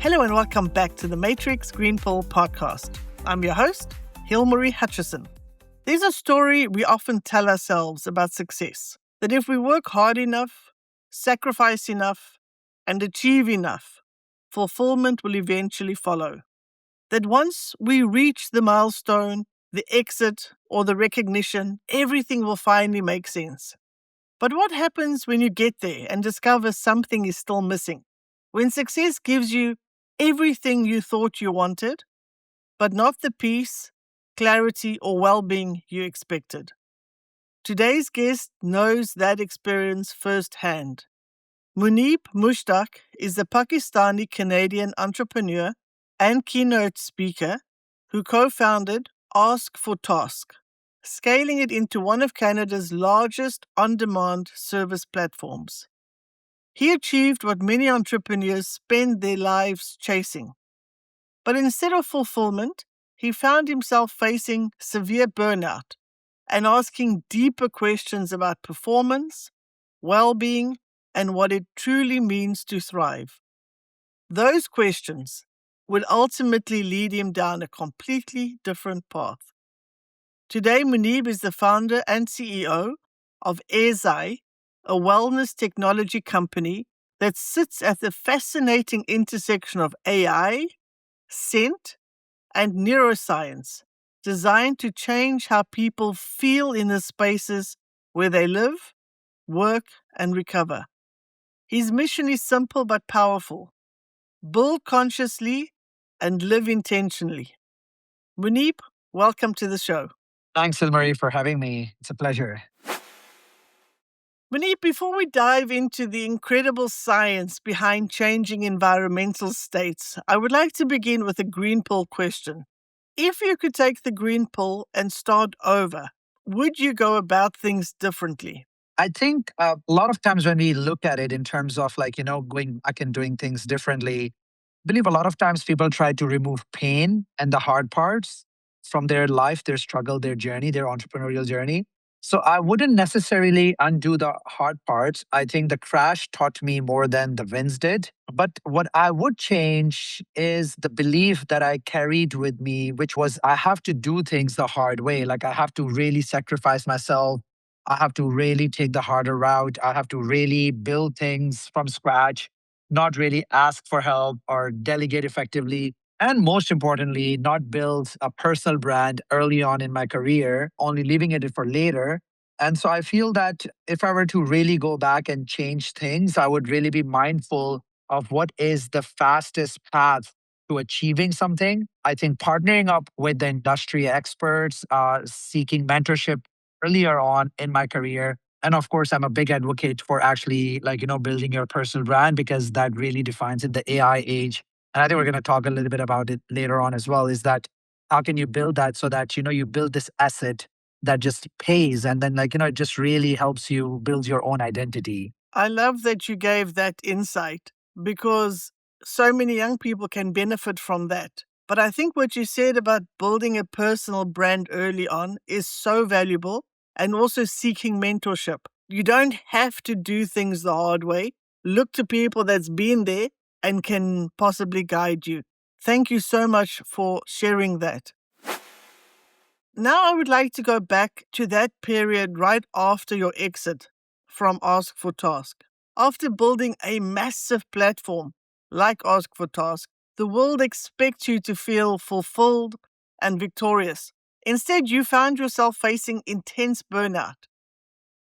Hello and welcome back to the Matrix Green Pill podcast. I'm your host, Hilmarie. There's a story we often tell ourselves about success, that if we work hard enough, sacrifice enough, and achieve enough, fulfillment will eventually follow. That once we reach the milestone, the exit, or the recognition, everything will finally make sense. But what happens when you get there and discover something is still missing? When success gives you everything you thought you wanted, but not the peace, clarity, or well-being you expected. Today's guest knows that experience firsthand. Muneeb Mushtaq is a Pakistani-Canadian entrepreneur and keynote speaker who co-founded AskforTask, scaling it into one of Canada's largest on-demand service platforms. He achieved what many entrepreneurs spend their lives chasing. But instead of fulfillment, he found himself facing severe burnout and asking deeper questions about performance, well-being, and what it truly means to thrive. Those questions would ultimately lead him down a completely different path. Today, Muneeb is the founder and CEO of AIRZAI, a wellness technology company that sits at the fascinating intersection of AI, scent, and neuroscience, designed to change how people feel in the spaces where they live, work, and recover. His mission is simple but powerful: build consciously and live intentionally. Muneeb, welcome to the show. Thanks, Hilmarie, for having me. It's a pleasure. Muneeb, before we dive into the incredible science behind changing environmental states, I would like to begin with a green pill question. If you could take the green pill and start over, would you go about things differently? I think a lot of times when we look at it in terms of going back and doing things differently, I believe a lot of times people try to remove pain and the hard parts from their life, their struggle, their journey, their entrepreneurial journey. So I wouldn't necessarily undo the hard parts. I think the crash taught me more than the wins did. But what I would change is the belief that I carried with me, which was I have to do things the hard way. Like I have to really sacrifice myself. I have to really take the harder route. I have to really build things from scratch, not really ask for help or delegate effectively. And most importantly, not build a personal brand early on in my career, only leaving it for later. And so I feel that if I were to really go back and change things, I would really be mindful of what is the fastest path to achieving something. I think partnering up with the industry experts, seeking mentorship earlier on in my career. And of course, I'm a big advocate for actually building your personal brand because that really defines it, the AI age. And I think we're going to talk a little bit about it later on as well, is that how can you build that so that, you build this asset that just pays and then it just really helps you build your own identity. I love that you gave that insight because so many young people can benefit from that. But I think what you said about building a personal brand early on is so valuable, and also seeking mentorship. You don't have to do things the hard way. Look to people that's been there and can possibly guide you. Thank you so much for sharing that. Now I would like to go back to that period right after your exit from AskforTask. After building a massive platform like AskforTask, the world expects you to feel fulfilled and victorious. Instead, you found yourself facing intense burnout.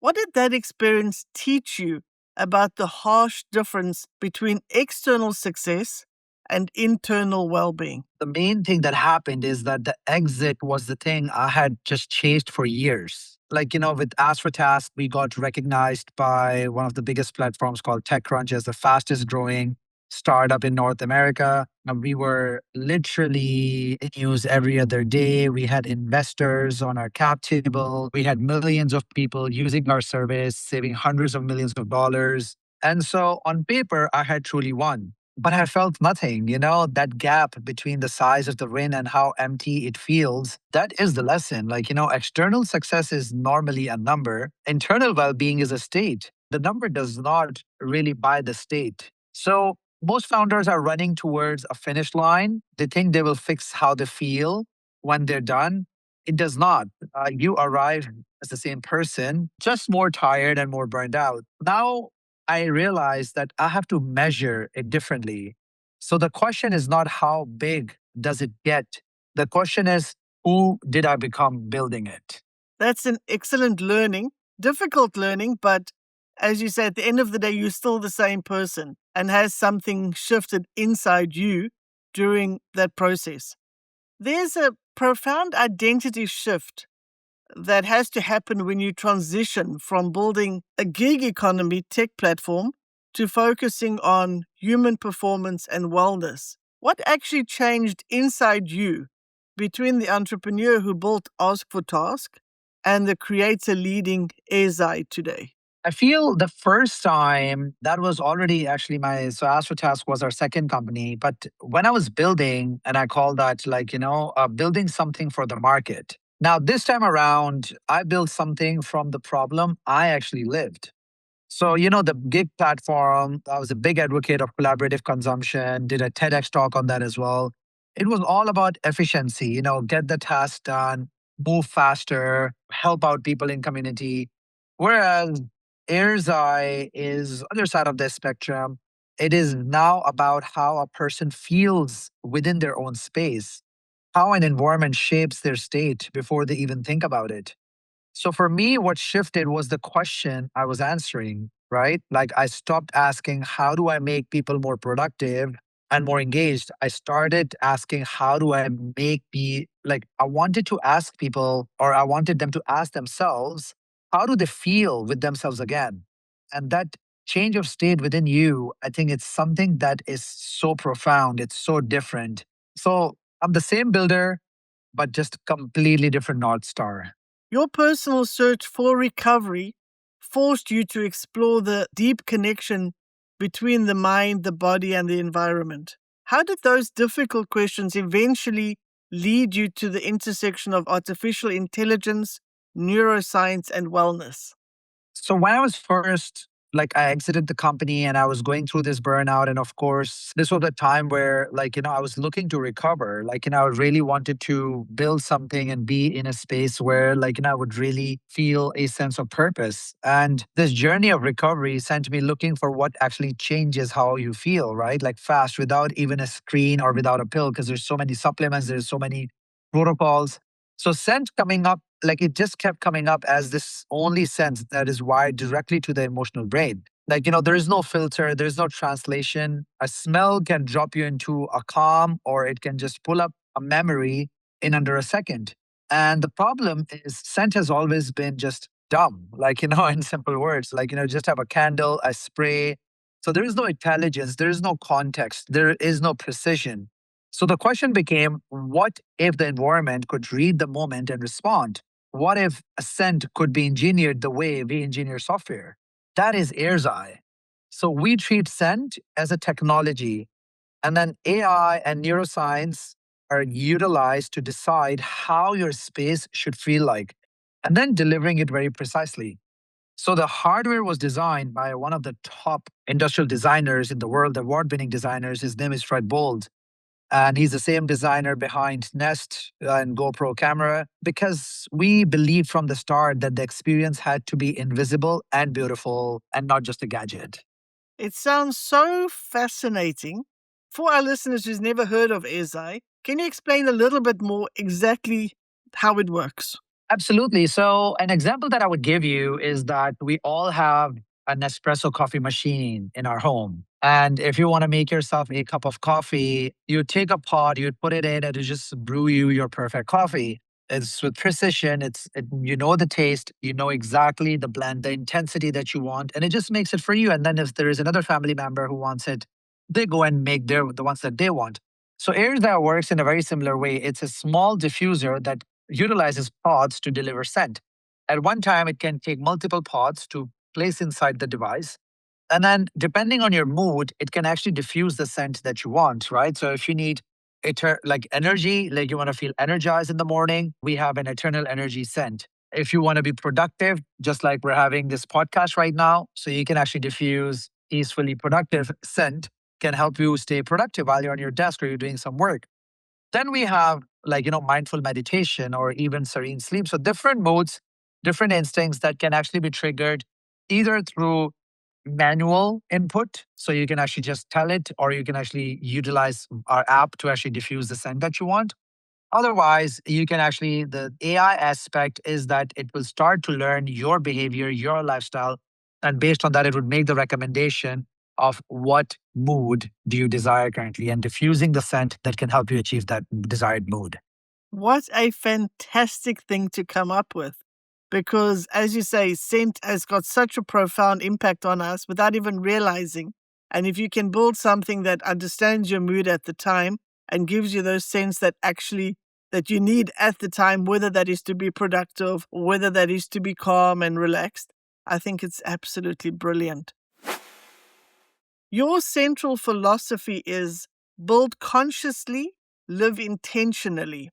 What did that experience teach you about the harsh difference between external success and internal well-being? The main thing that happened is that the exit was the thing I had just chased for years. With AskforTask, we got recognized by one of the biggest platforms called TechCrunch as the fastest growing startup in North America. And we were literally in news every other day. We had investors on our cap table. We had millions of people using our service, saving hundreds of millions of dollars. And so on paper, I had truly won. But I felt nothing, that gap between the size of the win and how empty it feels. That is the lesson. External success is normally a number. Internal well being is a state. The number does not really buy the state. So Most founders are running towards a finish line. They think they will fix how they feel when they're done. It does not. You arrive as the same person, just more tired and more burned out. Now I realize that I have to measure it differently. So the question is not how big does it get? The question is, who did I become building it? That's an excellent learning, difficult learning, but as you say, at the end of the day, you're still the same person and has something shifted inside you during that process. There's a profound identity shift that has to happen when you transition from building a gig economy tech platform to focusing on human performance and wellness. What actually changed inside you between the entrepreneur who built AskforTask and the creator leading AIRZAI today? I feel the first time that was already actually so AskforTask was our second company. But when I was building, and I call that building something for the market. Now, this time around, I built something from the problem I actually lived. So, the gig platform, I was a big advocate of collaborative consumption, did a TEDx talk on that as well. It was all about efficiency, get the task done, move faster, help out people in community. Whereas AIRZAI is other side of the spectrum. It is now about how a person feels within their own space, how an environment shapes their state before they even think about it. So for me, what shifted was the question I was answering, right? Like I stopped asking, how do I make people more productive and more engaged? I started asking, how do I make I wanted to ask people, or I wanted them to ask themselves, how do they feel with themselves again? And that change of state within you, I think it's something that is so profound. It's so different. So I'm the same builder, but just completely different North Star. Your personal search for recovery forced you to explore the deep connection between the mind, the body, and the environment. How did those difficult questions eventually lead you to the intersection of artificial intelligence, neuroscience, and wellness? So when I was first, I exited the company and I was going through this burnout. And of course, this was a time where, I was looking to recover. I really wanted to build something and be in a space where, I would really feel a sense of purpose. And this journey of recovery sent me looking for what actually changes how you feel, right? Like fast, without even a screen or without a pill, because there's so many supplements, there's so many protocols. So scent coming up, it just kept coming up as this only sense that is wired directly to the emotional brain. There is no filter, there's no translation. A smell can drop you into a calm, or it can just pull up a memory in under a second. And the problem is scent has always been just dumb, in simple words, just have a candle, a spray. So there is no intelligence, there is no context, there is no precision. So the question became, what if the environment could read the moment and respond? What if a scent could be engineered the way we engineer software? That is AIRZAI. So we treat scent as a technology, and then AI and neuroscience are utilized to decide how your space should feel like, and then delivering it very precisely. So the hardware was designed by one of the top industrial designers in the world, award-winning designers. His name is Fred Bold. And he's the same designer behind Nest and GoPro camera, because we believed from the start that the experience had to be invisible and beautiful and not just a gadget. It sounds so fascinating. For our listeners who's never heard of AIRZAI, can you explain a little bit more exactly how it works? Absolutely. So, an example that I would give you is that we all have an espresso coffee machine in our home. And if you want to make yourself a cup of coffee, you take a pot, you put it in, and it just brew you your perfect coffee. It's with precision. You know the taste, you know exactly the blend, the intensity that you want, and it just makes it for you. And then if there is another family member who wants it, they go and make the ones that they want. So AirDAO works in a very similar way. It's a small diffuser that utilizes pods to deliver scent. At one time, it can take multiple pods to place inside the device. And then, depending on your mood, it can actually diffuse the scent that you want, right? So, if you need energy, like you want to feel energized in the morning, we have an eternal energy scent. If you want to be productive, just like we're having this podcast right now, so you can actually diffuse peacefully productive scent. can help you stay productive while you're on your desk or you're doing some work. Then we have mindful meditation or even serene sleep. So different modes, different instincts that can actually be triggered either through manual input. So you can actually just tell it, or you can actually utilize our app to actually diffuse the scent that you want. Otherwise, you can actually, the AI aspect is that it will start to learn your behavior, your lifestyle. And based on that, it would make the recommendation of what mood do you desire currently and diffusing the scent that can help you achieve that desired mood. What a fantastic thing to come up with. Because, as you say, scent has got such a profound impact on us without even realizing. And if you can build something that understands your mood at the time and gives you those scents that you need at the time, whether that is to be productive or whether that is to be calm and relaxed, I think it's absolutely brilliant. Your central philosophy is build consciously, live intentionally.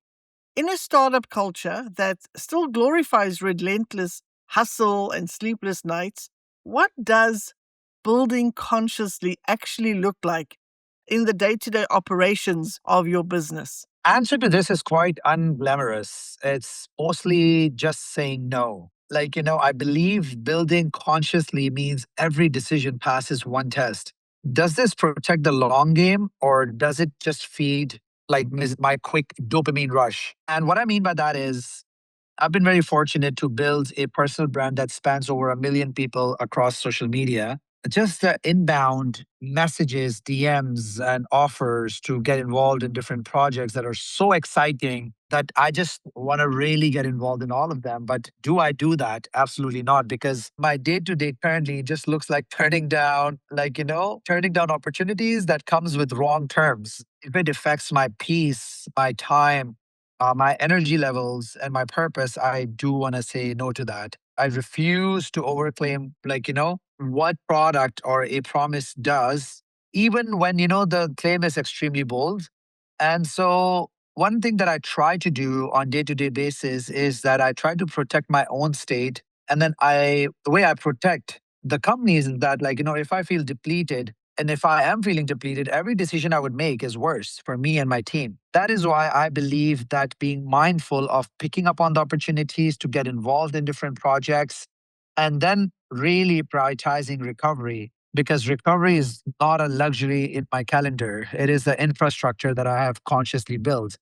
In a startup culture that still glorifies relentless hustle and sleepless nights, what does building consciously actually look like in the day-to-day operations of your business? Answer to this is quite unglamorous. It's mostly just saying no. I believe building consciously means every decision passes one test. Does this protect the long game, or does it just feed my quick dopamine rush? And what I mean by that is I've been very fortunate to build a personal brand that spans over 1 million people across social media. Just the inbound messages, DMs, and offers to get involved in different projects that are so exciting that I just want to really get involved in all of them. But do I do that? Absolutely not, because my day to day currently just looks like turning down opportunities that comes with wrong terms. If it affects my peace, my time, my energy levels and my purpose, I do want to say no to that. I refuse to overclaim, what product or a promise does, even when, the claim is extremely bold. And so, one thing that I try to do on day to day basis is that I try to protect my own state. And then the way I protect the companies is that, if I feel depleted, and if I am feeling depleted, every decision I would make is worse for me and my team. That is why I believe that being mindful of picking up on the opportunities to get involved in different projects and then really prioritizing recovery, because recovery is not a luxury in my calendar. It is the infrastructure that I have consciously built.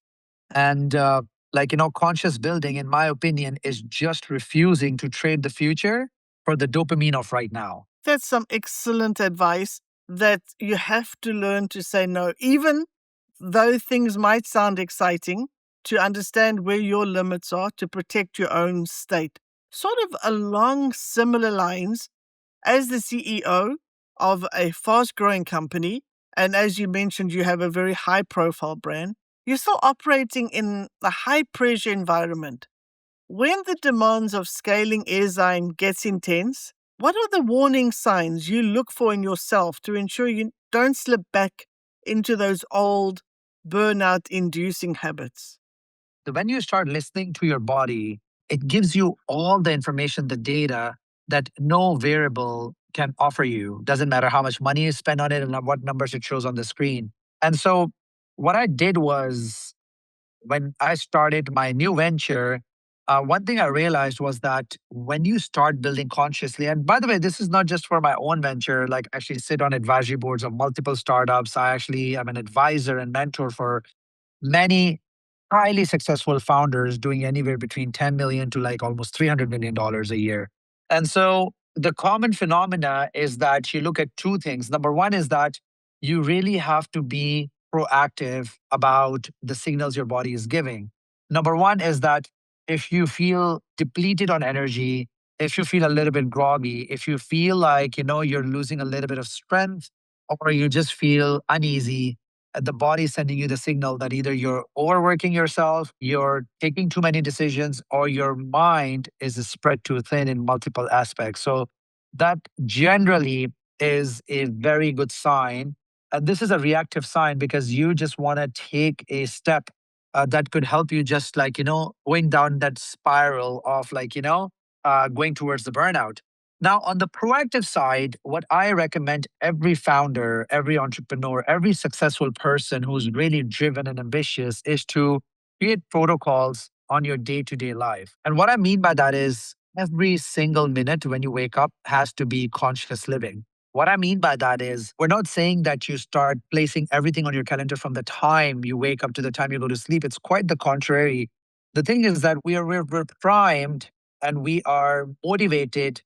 And conscious building, in my opinion, is just refusing to trade the future for the dopamine of right now. That's some excellent advice that you have to learn to say no, even though things might sound exciting, to understand where your limits are to protect your own state. Sort of along similar lines, as the CEO of a fast growing company, and as you mentioned, you have a very high profile brand, you're still operating in a high pressure environment. When the demands of scaling AIRZAI gets intense, what are the warning signs you look for in yourself to ensure you don't slip back into those old burnout inducing habits? When you start listening to your body, it gives you all the information, the data that no variable can offer you. Doesn't matter how much money you spend on it and what numbers it shows on the screen. And so, what I did was when I started my new venture, one thing I realized was that when you start building consciously, and by the way, this is not just for my own venture, like I actually sit on advisory boards of multiple startups. I actually am an advisor and mentor for many highly successful founders doing anywhere between 10 million to like almost $300 million a year. And so the common phenomena is that you look at two things. Number one is that you really have to be proactive about the signals your body is giving. Number one is that if you feel depleted on energy, if you feel a little bit groggy, if you feel like, you're losing a little bit of strength, or you just feel uneasy, the body is sending you the signal that either you're overworking yourself, you're taking too many decisions, or your mind is spread too thin in multiple aspects. So that generally is a very good sign. And this is a reactive sign because you just want to take a step that could help you just going down that spiral of going towards the burnout. Now, on the proactive side, what I recommend every founder, every entrepreneur, every successful person who's really driven and ambitious is to create protocols on your day to day life. And what I mean by that is every single minute when you wake up has to be conscious living. What I mean by that is, we're not saying that you start placing everything on your calendar from the time you wake up to the time you go to sleep. It's quite the contrary. The thing is that we're primed and we are motivated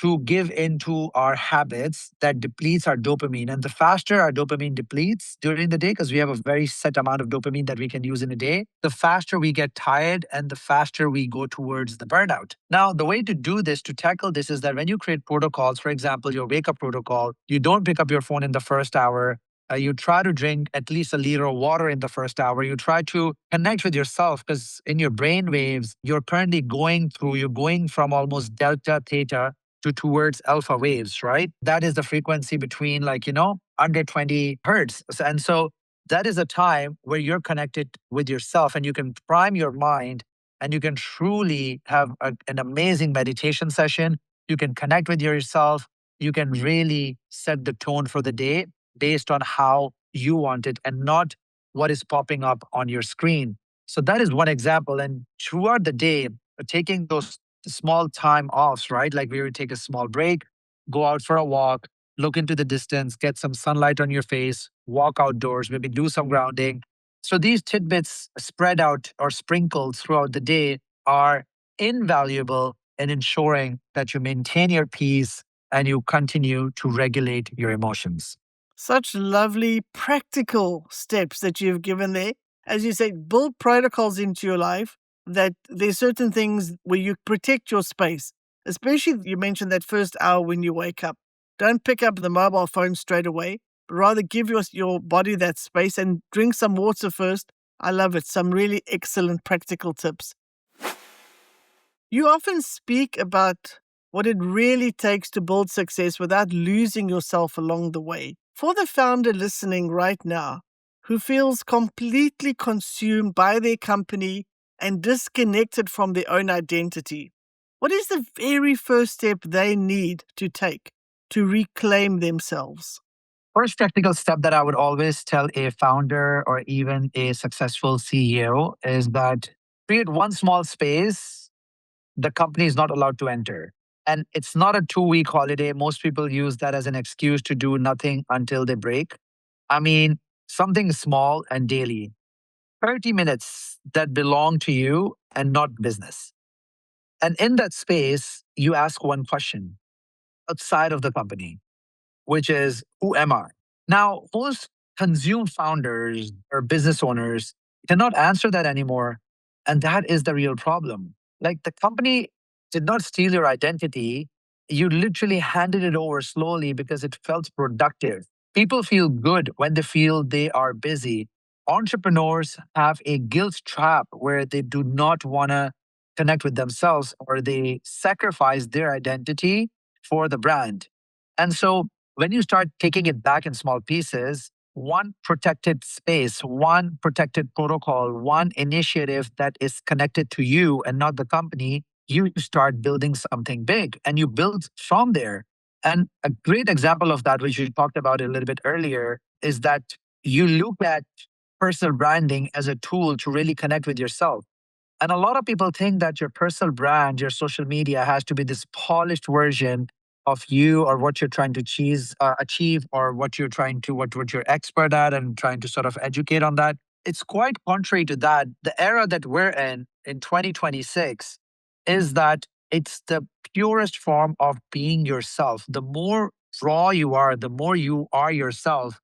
to give into our habits that depletes our dopamine. And the faster our dopamine depletes during the day, because we have a very set amount of dopamine that we can use in a day, the faster we get tired and the faster we go towards the burnout. Now, the way to do this, to tackle this, is that when you create protocols, for example, your wake up protocol, you don't pick up your phone in the first hour. You try to drink at least a liter of water in the first hour. You try to connect with yourself, because in your brain waves, you're going from almost delta theta to towards alpha waves, right? That is the frequency between under 20 hertz. And so that is a time where you're connected with yourself and you can prime your mind and you can truly have an amazing meditation session. You can connect with yourself. You can really set the tone for the day based on how you want it and not what is popping up on your screen. So that is one example. And throughout the day, taking those small time offs, right? Like we would take a small break, go out for a walk, look into the distance, get some sunlight on your face, walk outdoors, maybe do some grounding. So these tidbits spread out or sprinkled throughout the day are invaluable in ensuring that you maintain your peace and you continue to regulate your emotions. Such lovely practical steps that you've given there. As you say, build protocols into your life, that there's certain things where you protect your space. Especially, you mentioned that first hour when you wake up. Don't pick up the mobile phone straight away, but rather give your body that space and drink some water first. I love it. Some really excellent practical tips. You often speak about what it really takes to build success without losing yourself along the way. For the founder listening right now, who feels completely consumed by their company and disconnected from their own identity, what is the very first step they need to take to reclaim themselves? First technical step that I would always tell a founder or even a successful CEO is that create one small space the company is not allowed to enter. And it's not a 2 week holiday. Most people use that as an excuse to do nothing until they break. I mean, something small and daily, 30 minutes that belong to you and not business. And in that space, you ask one question outside of the company, which is, who am I? Now, most consume founders or business owners cannot answer that anymore. And that is the real problem. Like, the company did not steal your identity. You literally handed it over slowly because it felt productive. People feel good when they feel they are busy. Entrepreneurs have a guilt trap where they do not want to connect with themselves or they sacrifice their identity for the brand. And so when you start taking it back in small pieces, one protected space, one protected protocol, one initiative that is connected to you and not the company, you start building something big and you build from there. And a great example of that, which we talked about a little bit earlier, is that you look at personal branding as a tool to really connect with yourself. And a lot of people think that your personal brand, your social media has to be this polished version of you or what you're trying to achieve or what you're expert at and trying to sort of educate on that. It's quite contrary to that. The era that we're in 2026, is that it's the purest form of being yourself. The more raw you are, the more you are yourself,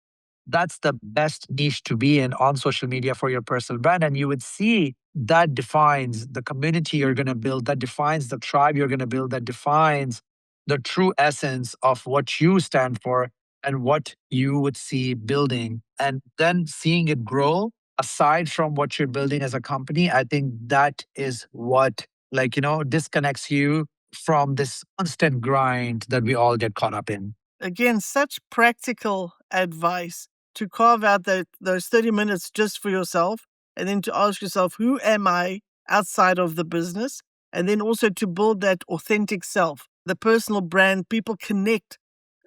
that's the best niche to be in on social media for your personal brand. And you would see that defines the community you're going to build, that defines the tribe you're going to build, that defines the true essence of what you stand for and what you would see building. And then seeing it grow aside from what you're building as a company, I think that is what, disconnects you from this constant grind that we all get caught up in. Again, such practical advice to carve out those 30 minutes just for yourself, and then to ask yourself, who am I outside of the business? And then also to build that authentic self the personal brand, people connect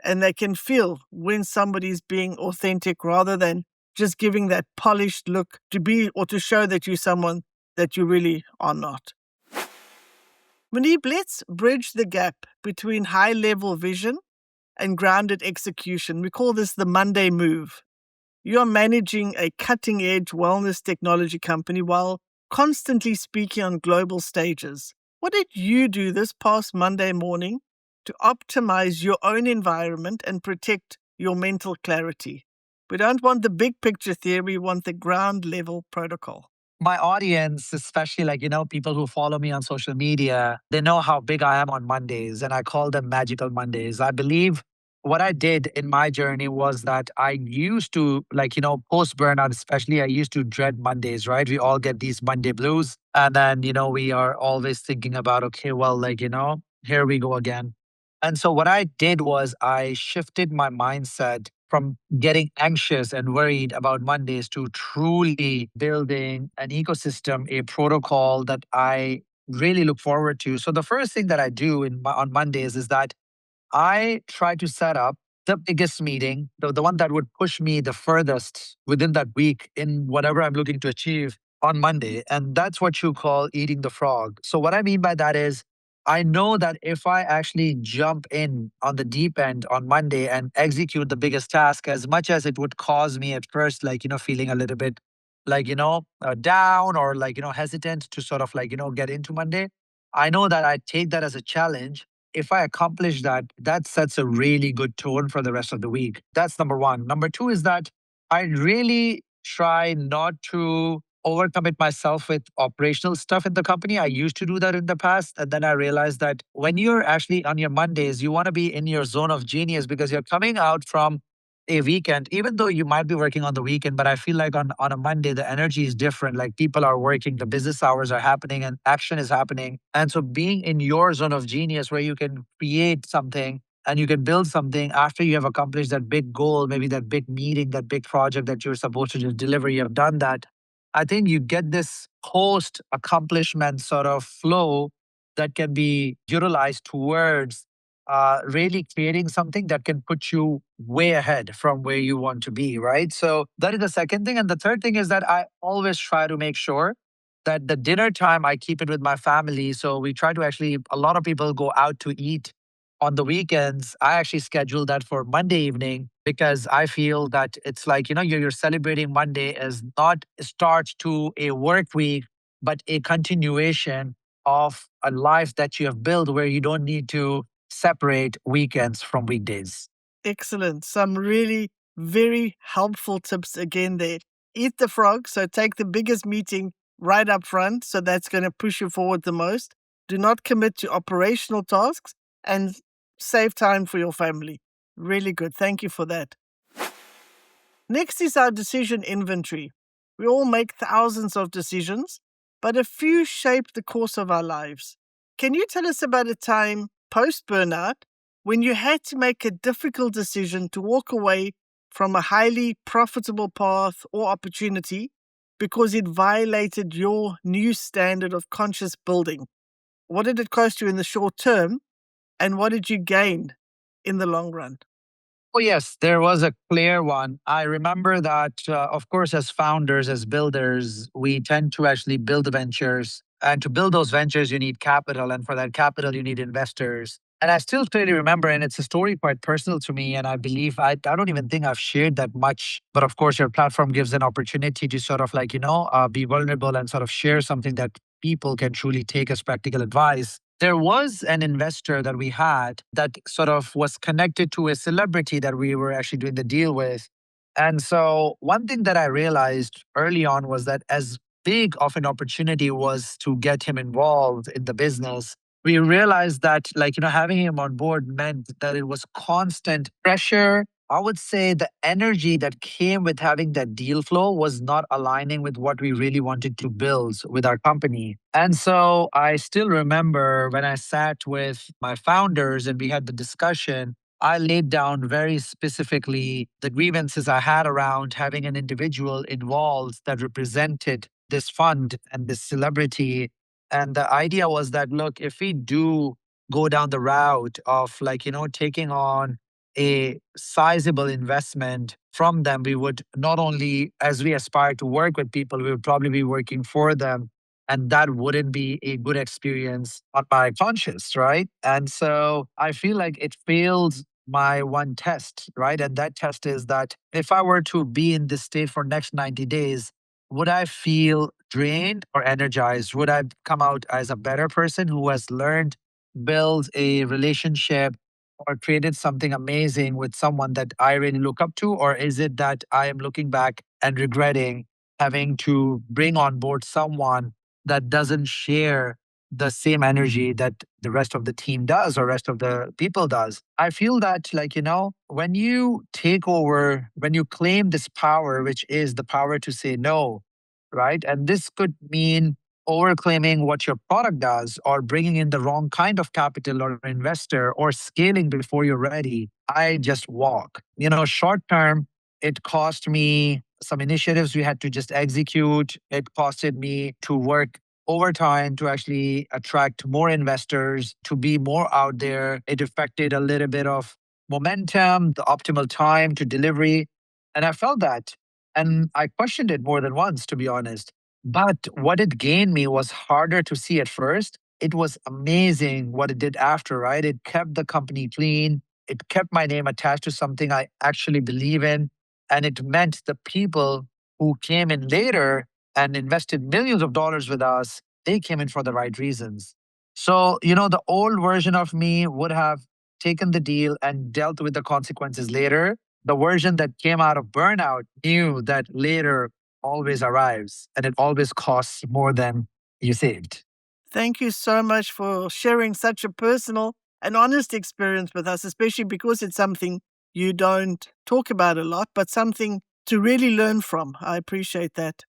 and they can feel when somebody's being authentic rather than just giving that polished look to be or to show that you're someone that you really are not. Muneeb, let's bridge the gap between high-level vision and grounded execution. We call this the Monday move. You're managing a cutting-edge wellness technology company while constantly speaking on global stages. What did you do this past Monday morning to optimize your own environment and protect your mental clarity? We don't want the big picture theory, we want the ground level protocol. My audience, especially people who follow me on social media, they know how big I am on Mondays and I call them magical Mondays. I believe what I did in my journey was that I used to post burnout, especially I used to dread Mondays, right? We all get these Monday blues. And then, we are always thinking about, okay, well, here we go again. And so what I did was I shifted my mindset from getting anxious and worried about Mondays to truly building an ecosystem, a protocol that I really look forward to. So the first thing that I do on Mondays is that I try to set up the biggest meeting, the one that would push me the furthest within that week in whatever I'm looking to achieve on Monday. And that's what you call eating the frog. So, what I mean by that is, I know that if I actually jump in on the deep end on Monday and execute the biggest task, as much as it would cause me at first, feeling a little bit down or hesitant to sort of get into Monday, I know that I take that as a challenge. If I accomplish that, that sets a really good tone for the rest of the week. That's number one. Number two is that I really try not to overcommit myself with operational stuff in the company. I used to do that in the past. And then I realized that when you're actually on your Mondays, you want to be in your zone of genius because you're coming out from a weekend, even though you might be working on the weekend, but I feel like on a Monday, the energy is different. Like people are working, the business hours are happening and action is happening. And so being in your zone of genius where you can create something and you can build something after you have accomplished that big goal, maybe that big meeting, that big project that you're supposed to just deliver, you have done that. I think you get this post accomplishment sort of flow that can be utilized towards really creating something that can put you way ahead from where you want to be, right? So that is the second thing. And the third thing is that I always try to make sure that the dinner time, I keep it with my family. So we try to actually, a lot of people go out to eat on the weekends. I actually schedule that for Monday evening because I feel that it's like, you're celebrating Monday as not a start to a work week, but a continuation of a life that you have built where you don't need to separate weekends from weekdays. Excellent. Some really very helpful tips again there. Eat the frog. So take the biggest meeting right up front. So that's going to push you forward the most. Do not commit to operational tasks and save time for your family. Really good. Thank you for that. Next is our decision inventory. We all make thousands of decisions, but a few shape the course of our lives. Can you tell us about a time post burnout when you had to make a difficult decision to walk away from a highly profitable path or opportunity because it violated your new standard of conscious building? What did it cost you in the short term, and what did you gain in the long run? Oh, yes, there was a clear one. I remember that, of course, as founders, as builders, we tend to actually build ventures. And to build those ventures, you need capital. And for that capital, you need investors. And I still clearly remember, and it's a story quite personal to me. And I believe I don't even think I've shared that much. But of course, your platform gives an opportunity to sort of be vulnerable and sort of share something that people can truly take as practical advice. There was an investor that we had that sort of was connected to a celebrity that we were actually doing the deal with. And so, one thing that I realized early on was that as big of an opportunity was to get him involved in the business, we realized that, having him on board meant that it was constant pressure. I would say the energy that came with having that deal flow was not aligning with what we really wanted to build with our company. And so I still remember when I sat with my founders and we had the discussion, I laid down very specifically the grievances I had around having an individual involved that represented this fund and this celebrity. And the idea was that, look, if we do go down the route of taking on a sizable investment from them, we would not only, as we aspire to work with people, we would probably be working for them. And that wouldn't be a good experience on my conscience, right? And so I feel like it fails my one test, right? And that test is that if I were to be in this state for next 90 days, would I feel drained or energized? Would I come out as a better person who has learned, build a relationship, or created something amazing with someone that I really look up to? Or is it that I am looking back and regretting having to bring on board someone that doesn't share the same energy that the rest of the team does or rest of the people does? I feel that, when you take over, when you claim this power, which is the power to say no, right? And this could mean overclaiming what your product does, or bringing in the wrong kind of capital or investor, or scaling before you're ready. I just walk. Short term, it cost me some initiatives we had to just execute. It costed me to work overtime to actually attract more investors, to be more out there. It affected a little bit of momentum, the optimal time to delivery. And I felt that. And I questioned it more than once, to be honest. But what it gained me was harder to see at first. It was amazing what it did after, right? It kept the company clean. It kept my name attached to something I actually believe in. And it meant the people who came in later and invested millions of dollars with us, they came in for the right reasons. So, the old version of me would have taken the deal and dealt with the consequences later. The version that came out of burnout knew that later always arrives and it always costs more than you saved. Thank you so much for sharing such a personal and honest experience with us, especially because it's something you don't talk about a lot, but something to really learn from. I appreciate that.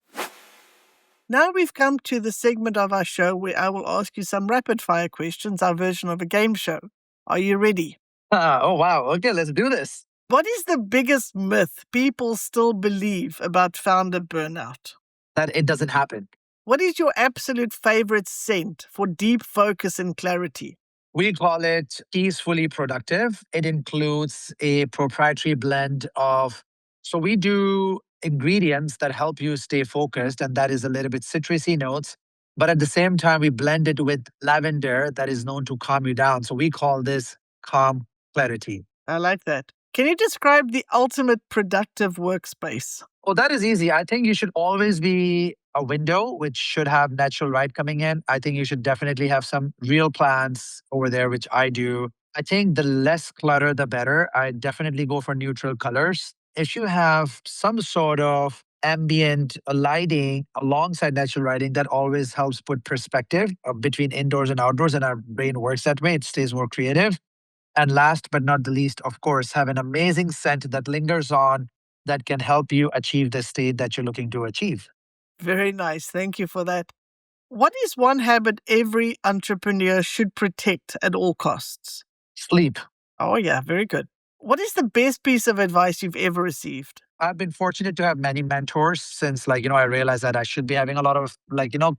Now we've come to the segment of our show where I will ask you some rapid fire questions, our version of a game show. Are you ready? Oh, wow. Okay, let's do this. What is the biggest myth people still believe about founder burnout? That it doesn't happen. What is your absolute favorite scent for deep focus and clarity? We call it Peacefully Productive. It includes a proprietary blend of, so we do ingredients that help you stay focused, and that is a little bit citrusy notes. But at the same time, we blend it with lavender that is known to calm you down. So we call this Calm Clarity. I like that. Can you describe the ultimate productive workspace? Oh, that is easy. I think you should always be a window which should have natural light coming in. I think you should definitely have some real plants over there, which I do. I think the less clutter, the better. I definitely go for neutral colors. If you have some sort of ambient lighting alongside natural lighting, that always helps put perspective between indoors and outdoors, and our brain works that way. It stays more creative. And last but not the least, of course, have an amazing scent that lingers on that can help you achieve the state that you're looking to achieve. Very nice. Thank you for that. What is one habit every entrepreneur should protect at all costs? Sleep. Oh, yeah, very good. What is the best piece of advice you've ever received? I've been fortunate to have many mentors since, I realized that I should be having a lot of,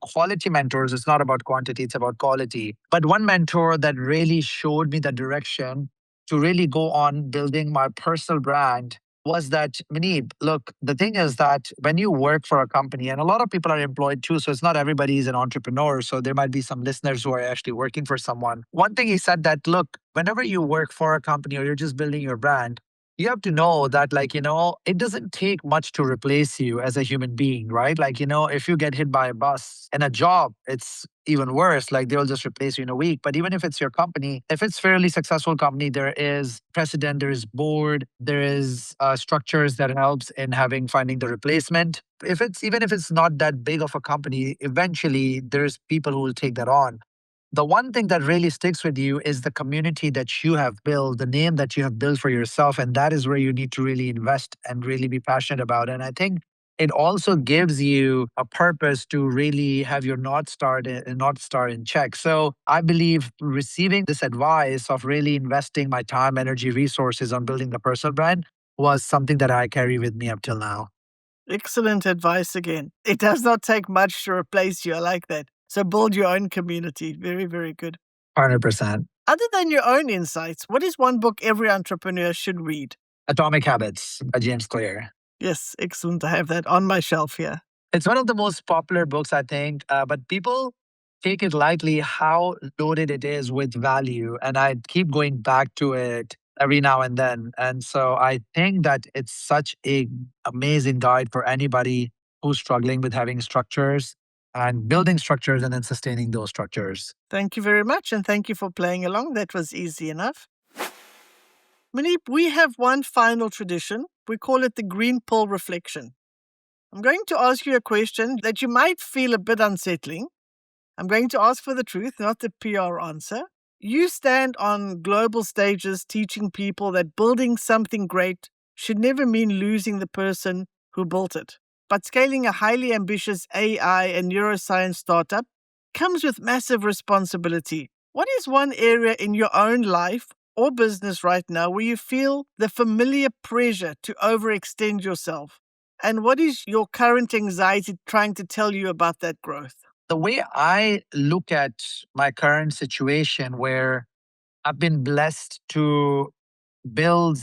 quality mentors. It's not about quantity, it's about quality. But one mentor that really showed me the direction to really go on building my personal brand was that, Muneeb, look, the thing is that when you work for a company, and a lot of people are employed too, so it's not everybody is an entrepreneur. So there might be some listeners who are actually working for someone. One thing he said that, look, whenever you work for a company or you're just building your brand, you have to know that, it doesn't take much to replace you as a human being, right? If you get hit by a bus in a job, it's even worse. Like, they'll just replace you in a week. But even if it's your company, if it's fairly successful company, there is precedent, there is board, there is structures that helps in finding the replacement. Even if it's not that big of a company, eventually there's people who will take that on. The one thing that really sticks with you is the community that you have built, the name that you have built for yourself. And that is where you need to really invest and really be passionate about. And I think it also gives you a purpose to really have your North Star in check. So I believe receiving this advice of really investing my time, energy, resources on building the personal brand was something that I carry with me up till now. Excellent advice again. It does not take much to replace you. I like that. So build your own community. Very, very good. 100%. Other than your own insights, what is one book every entrepreneur should read? Atomic Habits by James Clear. Yes, excellent. I have that on my shelf here. It's one of the most popular books, I think, but people take it lightly how loaded it is with value. And I keep going back to it every now and then. And so I think that it's such a amazing guide for anybody who's struggling with having structures and building structures and then sustaining those structures. Thank you very much, and thank you for playing along. That was easy enough. Muneeb, we have one final tradition. We call it the green pill reflection. I'm going to ask you a question that you might feel a bit unsettling. I'm going to ask for the truth, not the PR answer. You stand on global stages teaching people that building something great should never mean losing the person who built it. But scaling a highly ambitious AI and neuroscience startup comes with massive responsibility. What is one area in your own life or business right now where you feel the familiar pressure to overextend yourself? And what is your current anxiety trying to tell you about that growth? The way I look at my current situation, where I've been blessed to build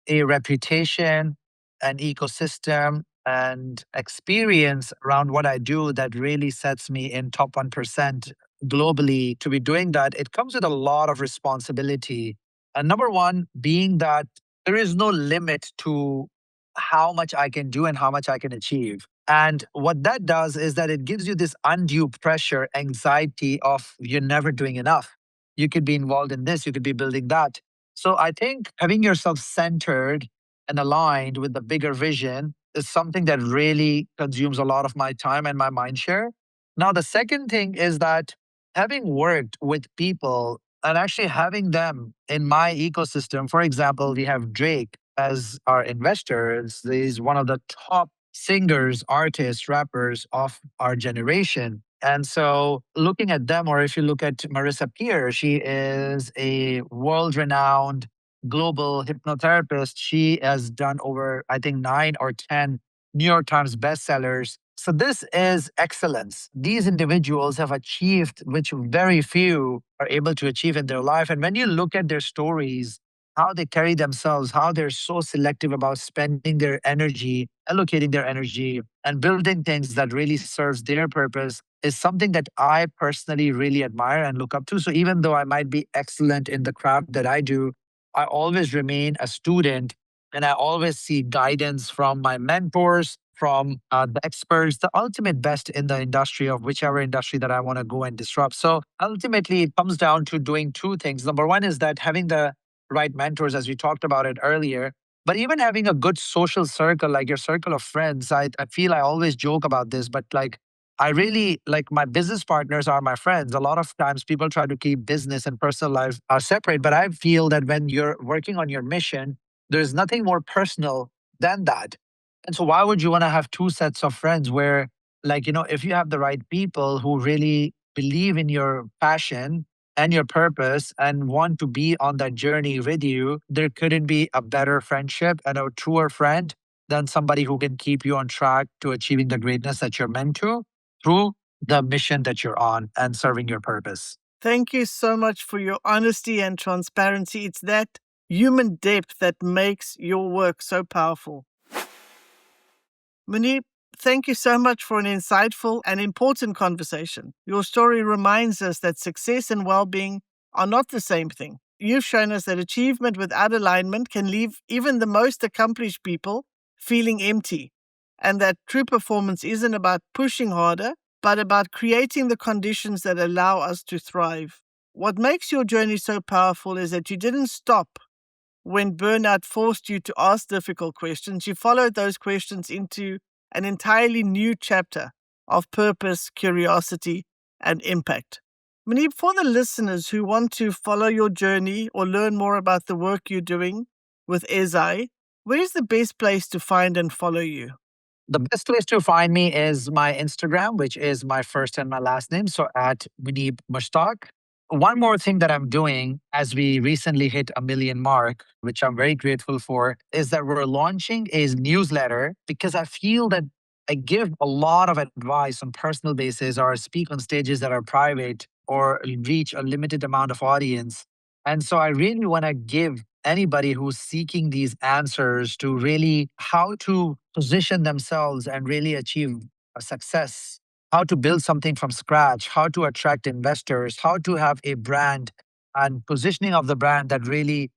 a reputation, an ecosystem, and experience around what I do that really sets me in top 1% globally to be doing that, it comes with a lot of responsibility. And number one, being that there is no limit to how much I can do and how much I can achieve. And what that does is that it gives you this undue pressure, anxiety of you're never doing enough. You could be involved in this, you could be building that. So I think having yourself centered and aligned with the bigger vision is something that really consumes a lot of my time and my mind share. Now, the second thing is that having worked with people and actually having them in my ecosystem, for example, we have Drake as our investor. He's one of the top singers, artists, rappers of our generation. And so looking at them, or if you look at Marissa Peer, she is a world renowned global hypnotherapist. She has done over, I think, 9 or 10 New York Times bestsellers. So this is excellence. These individuals have achieved, which very few are able to achieve in their life. And when you look at their stories, how they carry themselves, how they're so selective about spending their energy, allocating their energy, and building things that really serves their purpose is something that I personally really admire and look up to. So even though I might be excellent in the craft that I do, I always remain a student and I always seek guidance from my mentors, from the experts, the ultimate best in the industry of whichever industry that I want to go and disrupt. So ultimately, it comes down to doing two things. Number one is that having the right mentors, as we talked about it earlier, but even having a good social circle, like your circle of friends. I feel I always joke about this, but like I really like my business partners are my friends. A lot of times people try to keep business and personal life are separate, but I feel that when you're working on your mission, there's nothing more personal than that. And so why would you want to have two sets of friends where, like, if you have the right people who really believe in your passion and your purpose and want to be on that journey with you, there couldn't be a better friendship and a truer friend than somebody who can keep you on track to achieving the greatness that you're meant to through the mission that you're on and serving your purpose. Thank you so much for your honesty and transparency. It's that human depth that makes your work so powerful. Muneeb, thank you so much for an insightful and important conversation. Your story reminds us that success and well-being are not the same thing. You've shown us that achievement without alignment can leave even the most accomplished people feeling empty, and that true performance isn't about pushing harder, but about creating the conditions that allow us to thrive. What makes your journey so powerful is that you didn't stop when burnout forced you to ask difficult questions. You followed those questions into an entirely new chapter of purpose, curiosity, and impact. Muneeb, for the listeners who want to follow your journey or learn more about the work you're doing with AIRZAI, where's the best place to find and follow you? The best place to find me is my Instagram, which is my first and my last name. So at Muneeb Mushtaq. One more thing that I'm doing as we recently hit a million mark, which I'm very grateful for, is that we're launching a newsletter because I feel that I give a lot of advice on personal basis or speak on stages that are private or reach a limited amount of audience. And so I really want to give anybody who's seeking these answers to really how to position themselves and really achieve a success, how to build something from scratch, how to attract investors, how to have a brand and positioning of the brand that really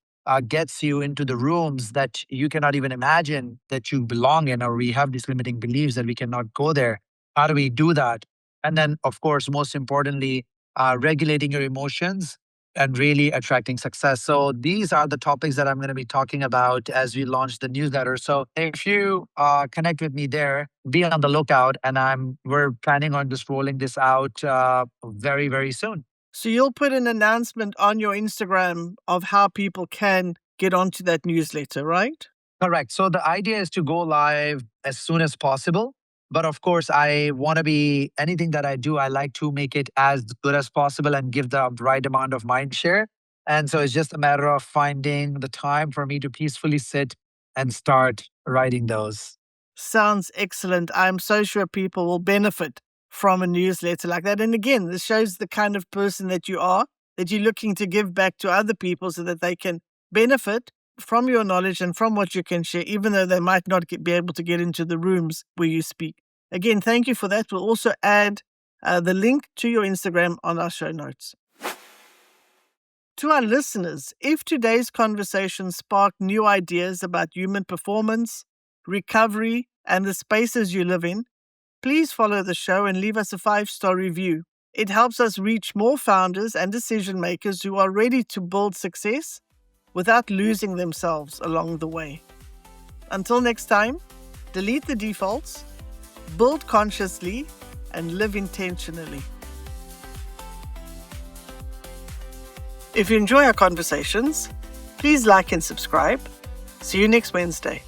gets you into the rooms that you cannot even imagine that you belong in, or we have these limiting beliefs that we cannot go there. How do we do that? And then, of course, most importantly, regulating your emotions and really attracting success. So these are the topics that I'm going to be talking about as we launch the newsletter. So if you connect with me there, be on the lookout. And we're planning on just rolling this out very, very soon. So you'll put an announcement on your Instagram of how people can get onto that newsletter, right? Correct. So the idea is to go live as soon as possible. But of course, I want to be anything that I do, I like to make it as good as possible and give the right amount of mind share. And so it's just a matter of finding the time for me to peacefully sit and start writing those. Sounds excellent. I'm so sure people will benefit from a newsletter like that. And again, this shows the kind of person that you are, that you're looking to give back to other people so that they can benefit from your knowledge and from what you can share, even though they might not be able to get into the rooms where you speak. Again, thank you for that. We'll also add the link to your Instagram on our show notes. To our listeners, if today's conversation sparked new ideas about human performance, recovery, and the spaces you live in, please follow the show and leave us a 5-star review. It helps us reach more founders and decision makers who are ready to build success without losing themselves along the way. Until next time, delete the defaults, build consciously, and live intentionally. If you enjoy our conversations, please like and subscribe. See you next Wednesday.